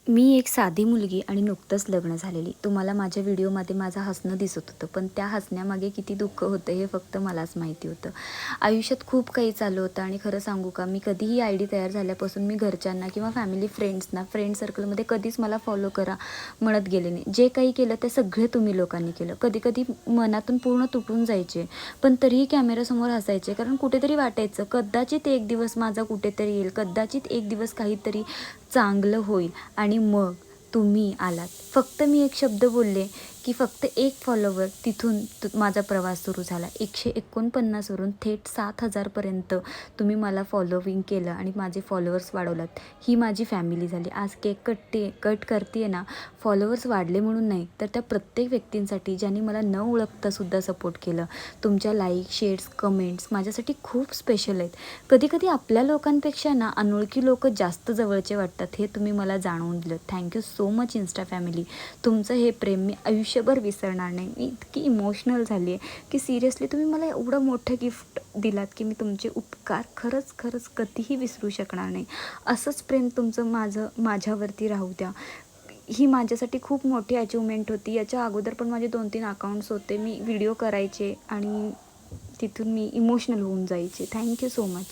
मी एक साधी मुलगी आणि नुकतंच लग्न झालेली. तुम्हाला माझ्या व्हिडिओमध्ये माझं हसणं दिसत होतं, पण त्या हसण्यामागे किती दुःख होतं हे फक्त मलाच माहिती होतं. आयुष्यात खूप काही चालू होतं आणि खरं सांगू का, मी कधीही आयडी तयार झाल्यापासून मी घरच्यांना किंवा फॅमिली फ्रेंड्सना, फ्रेंड सर्कलमध्ये कधीच मला फॉलो करा म्हणत गेले नाही. जे काही केलं ते सगळे तुम्ही लोकांनी केलं. कधी कधी मनातून पूर्ण तुटून जायचे, पण तरीही कॅमेऱ्यासमोर हसायचे, कारण कुठेतरी वाटायचं कदाचित एक दिवस माझा कुठेतरी येईल, कदाचित एक दिवस काहीतरी चांगलं होईल. आणि मग तुम्ही आलात. फक्त मी एक शब्द बोलले की फक्त एक फॉलोवर, तिथून माझा प्रवास सुरू झाला. 149 वरून थेट 7,000पर्यंत तुम्ही मला फॉलोविंग केलं आणि माझे फॉलोअर्स वाढवलात. ही माझी फॅमिली झाली. आज केक कट करते ना, फॉलोअर्स वाढले म्हणून नाही, तर त्या प्रत्येक व्यक्तींसाठी ज्यांनी मला न ओळखतासुद्धा सपोर्ट केलं. तुमच्या लाईक, शेअर्स, कमेंट्स माझ्यासाठी खूप स्पेशल आहेत. कधी कधी आपल्या लोकांपेक्षा ना अनोळखी लोक जास्त जवळचे वाटतात, हे तुम्ही मला जाणवून दिलं. Thank you so much Insta family. तुमचं हे प्रेम मी आयुष्यभर विसरणार नाही. मी इतकी इमोशनल झाली आहे की सिरियसली तुम्ही मला एवढं मोठं गिफ्ट दिलात की मी तुमचे उपकार खरंच खरंच कधीही विसरू शकणार नाही. असंच प्रेम तुमचं माझ्यावरती राहू द्या. ही माझ्यासाठी खूप मोठी अचिव्हमेंट होती. याच्या अगोदर पण माझे 2-3 अकाउंट्स होते. मी व्हिडिओ करायचे आणि तिथून मी इमोशनल होऊन जायचे. Thank you so much.